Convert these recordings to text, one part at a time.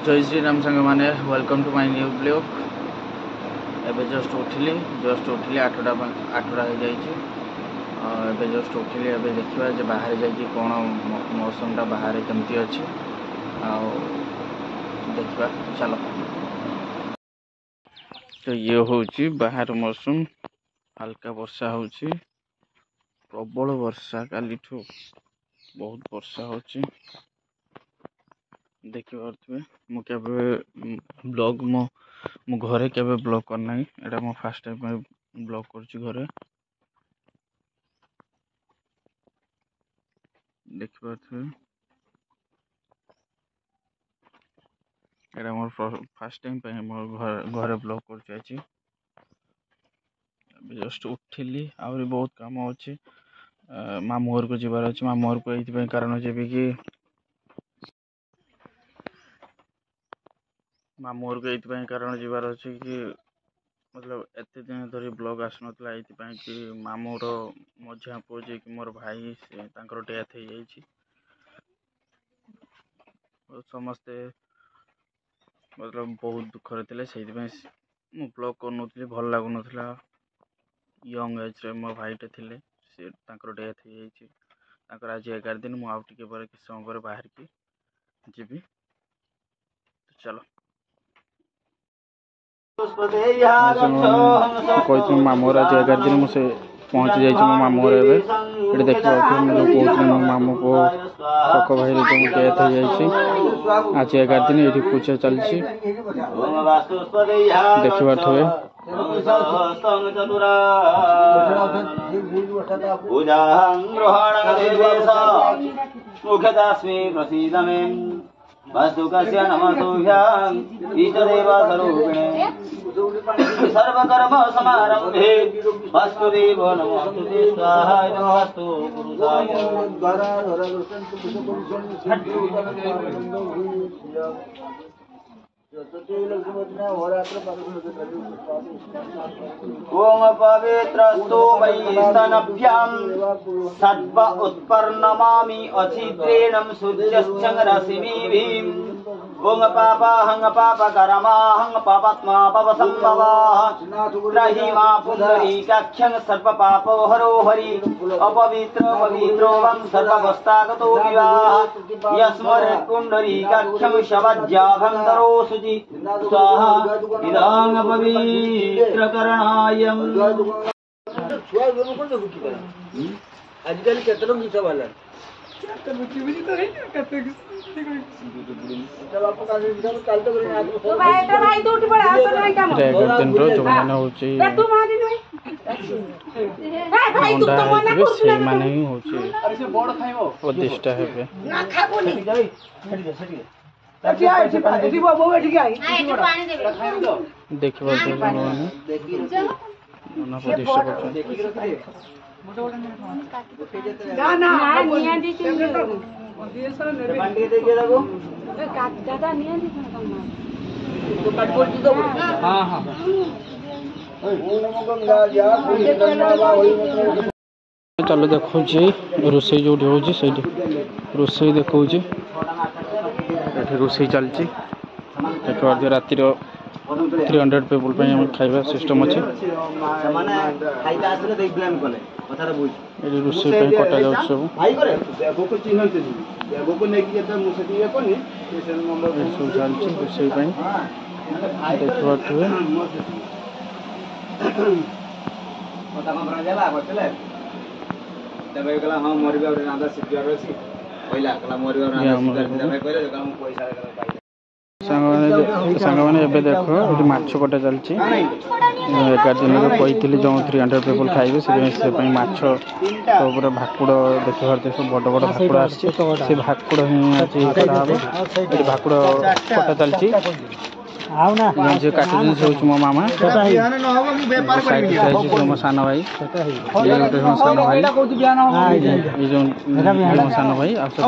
जय श्री राम सांग मैंने welcome to my new blog. एवं जस्ट उठिली 8टा हो जाए जस्ट उठिली। एवं देखा जे बाहर जाकि कौन मौसमटा बाहर केमती अच्छी देखा चलो। तो ये हूँ बाहर मौसम हल्का वर्षा हो प्रबल वर्षा काली बहुत वर्षा होची देखि पारे। मुझे ब्लॉग मो घरे केबे ब्लॉग करना एटा मो फर्स्ट टाइम ब्लॉग करची घरे देखि पारे। एटा मोर फर्स्ट टाइम पे मोर घरे ब्लॉग करची। जस्ट उठिली आहुरी बहुत काम अच्छे मामू घर को जीवार अच्छे। मामू घर को ये कारण जीवी कि मामू घर को ये कारण जीवार अच्छे कि मतलब एत दिन धरी ब्लॉग आसनता ये कि मामूर मझिया पुओ जी कि मोर भाई से डेथ हो जाइए। समस्ते मतलब बहुत दुखरे थे से ब्लॉग कर भल लगुन यंग एज रे मो भाईटे थे से डेथ हो जाइए। आज 11 दिन मुझे किस समय पर बाहर की जीवी तो चलो। कही मामू आज 11 दिन मुझे पहुँची जाइए मो मामू ये देखा जो कहते मो मामू पु पक भाई जो डेथ हो जाइए। आज 11 दिन ये पूजा चलती देखिए वस्तुकस्य नमस्तुभ्यां ईशदेव स्वरूपिणे सर्वकर्म समारम्भे वस्तुदेव नमोस्तुते स्वाहा नमस्तु पुरुषाय। ओम पवित्रस्तु वै स्तनभ्यां सद्व उत्पर्णमामि अचिद्रेणं सूर्यश्चं रश्मिभिः। ओम पापाहं पापकरमाहं पापात्मा पापसंभवः त्रहिमा पुंडरीकाख्यं सर्वपापो हरो हरि अपवित्र पवित्रो वं सर्ववस्थागतो विवाह यस्मरेत् पुंडरीकाख्यं शवज्जाभं तरोसुचि स्वाहा इदं पवित्रकरणायं। आजकल केतनो गीता वाला प्रतिष्ठा है चलो देखो रोसई जो रोसई देखो रोसई चलती देखो राति 300 पीपल खाଇବା सिस्टम अच्छे रोसई कटा जा सब चलती रोसई सांग मैंने देख ये माछ कटा चलती 11 दिन कही जो 300 पीपल खाइबे से माछ भाकुड़ देख पारे सब बड़ बड़ भाकुड़ आसे भाकुड़ ही भाकुड़ कटा चलती जो काटुन से मो मामा मो सान भाई मो सान भाई मो सान भाई आटा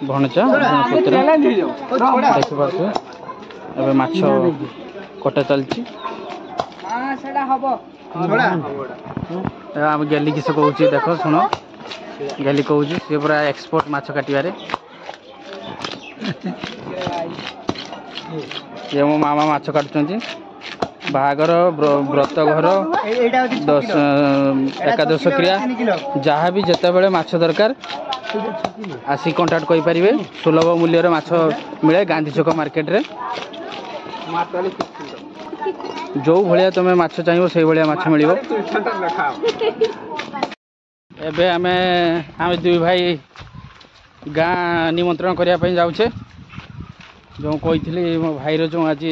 भणचा पुत्र देखि पारे एबे माछ कटा चलची आम गेली किस कहूँ देख शुण गेली कहूँ सी पूरा एक्सपर्ट माछ काटवे ये मो मामा माछ काटुଛନ୍ତି बाहागर व्रत घर एकादश क्रिया जहाँ भी जिते बड़े माछ दरकार आसी कंटाक्ट कर पारे सुलभ मूल्य माछ मिले गांधी छक मार्केट रे जो भाया तुम माछ चाहिए से भाया माछ मिल एबे आमे दुई भाई गाँ निमंत्रण करने जाऊे जो कही मो भाईर जो आज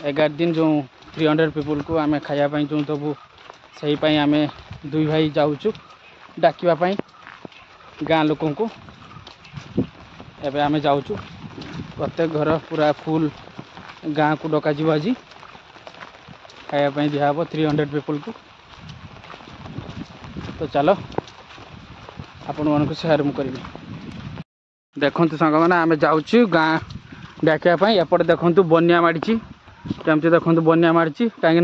11 दिन जो 300 पीपुल को आमे खायापाई जो तबु से आमे दुई भाई जाऊँ डाकवाई गाँ लोक को एबे आमे जाऊँ प्रत्येक घर पूरा फुल गाँ को डक आज खायापाई दिहब 300 पीपुल को। तो चलो आपण मन को शेयर मुझे देखु सांग मैंने आम जाऊँ गाँ डाकवाई एपटे देखु बन्या माड़ी केमती देखो बन्या माड़ी कहीं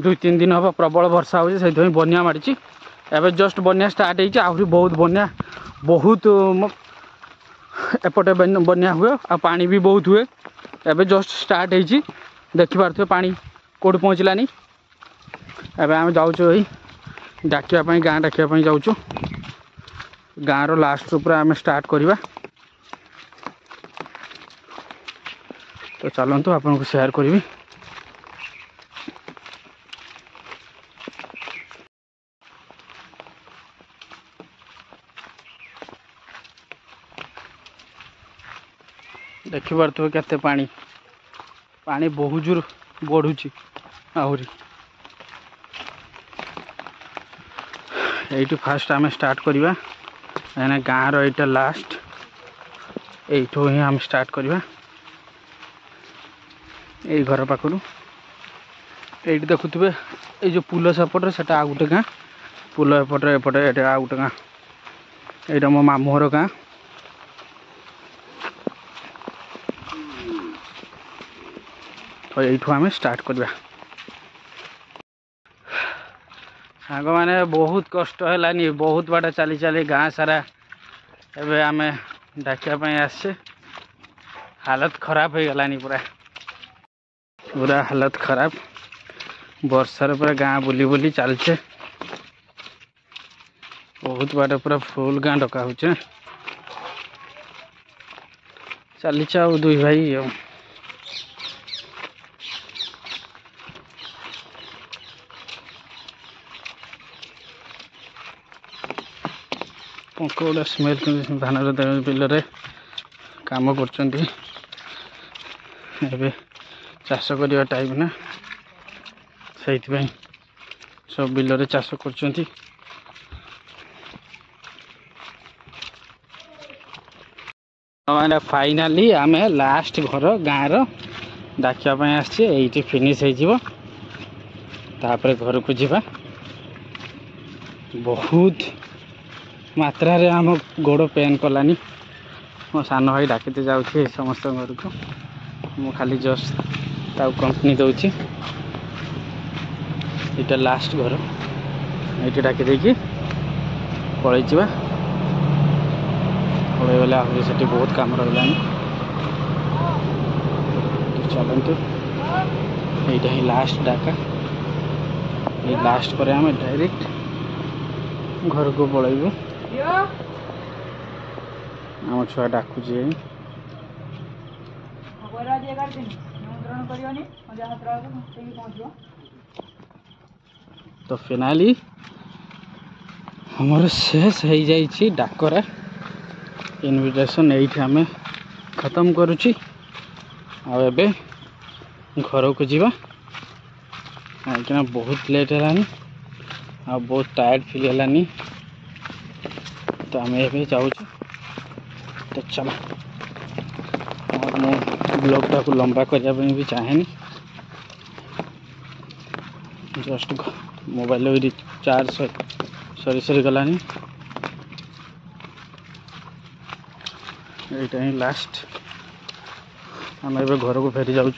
2-3 दिन हम प्रबल वर्षा हो बन्या माड़ी एवं जस्ट बन्या स्टार्ट होती आहरी बहुत बन्या बहुत एपटे बन्या हुए आ पानी भी बहुत हुए एवं जस्ट स्टार्ट होती देखिपे पानी कौट पहुँचलानी एवं आम जाऊँ डाकवाई गाँ डाकवाई जाऊँ गाँव रो लास्ट पूरा आम स्टार्ट करवा। तो चलतु आपन को शेयर करी देखि पार्थ्य केते पानी पानी बहुत जोर बढ़ुची आहरी यही फास्ट आम स्टार्ट करवा कहीं गाँव रईटा लास्ट यू ही आम स्टार्ट करवा ये घर पाखु ये देखुवे ये जो पुल सेपटे से आ गोटे गाँ पुल एपटे एपटे आ गोटे गाँ यहाँ मो मामूर गाँ तो यू आम स्टार्ट करवा सांग मैंने बहुत कष्ट है बहुत बाट चली चली गाँ सारा एवं आम डाकवाई आसे हालत खराब हो गलानी पूरा पूरा हालत खराब वर्षार पूरा गाँ बुली बुली चलचे बहुत बाट पूरा फुल गाँ डका हो चली दुई भाई पंखा स्मेल धान बिल काम कर चाष करवा टाइम ना से सब बिल चाष कर फाइनाली आम लास्ट घर गाँव डाकवाई आसी फिनिश होपर घर को जीवा बहुत मात्रा रे आम गोड़ पेन कलानी मो सान भाई डाकते जाऊँ समस्त घर को मु खाली जस्ट कंपनी दूची यहाँ लास्ट घर ये डाकी देकी पलि पलि गले आहरी से बहुत काम रहा चलतु यहाँ ही लास्ट डाका ये लास्ट पर आम डायरेक्ट घर को पलैबू आम छुआ डाकुचे तो फाइनाली हमर शेष हो जाइए डाकरा इनविटेशन ये आम खत्म करुच्ची आबे घर को जीवा कहीं बहुत लेट है बहुत टायर्ड फील है तो आम ए जाऊँ तो चलो और मो ब्लॉगटा को लंबा करने भी चाहे जस्ट मोबाइल रिचार्ज सरी सरी गलानी यहाँ ही लास्ट आम ए घर को फेरी जाऊँ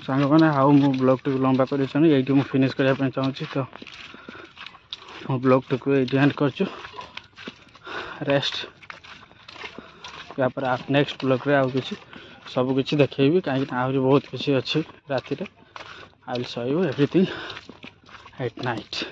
सांग ସାଙ୍ଗମାନେ ଆଉ ମୁଁ ବ୍ଲଗ୍ଟିକୁ ଲମ୍ବା କରିଛନ୍ତି ଏଇଠି ମୁଁ ଫିନିଶ୍ କରିବା ପାଇଁ ଚାହୁଁଛି ତ ମୋ ବ୍ଲଗ୍ଟିକୁ ଏଇଠି ଏଣ୍ଡ କରୁଛୁ ରେଷ୍ଟ ତାପରେ ନେକ୍ସଟ ବ୍ଲଗ୍ରେ ଆଉ କିଛି ସବୁକିଛି ଦେଖେଇବି କାହିଁକିନା ଆହୁରି ବହୁତ କିଛି ଅଛି ରାତିରେ I will show you everything at night.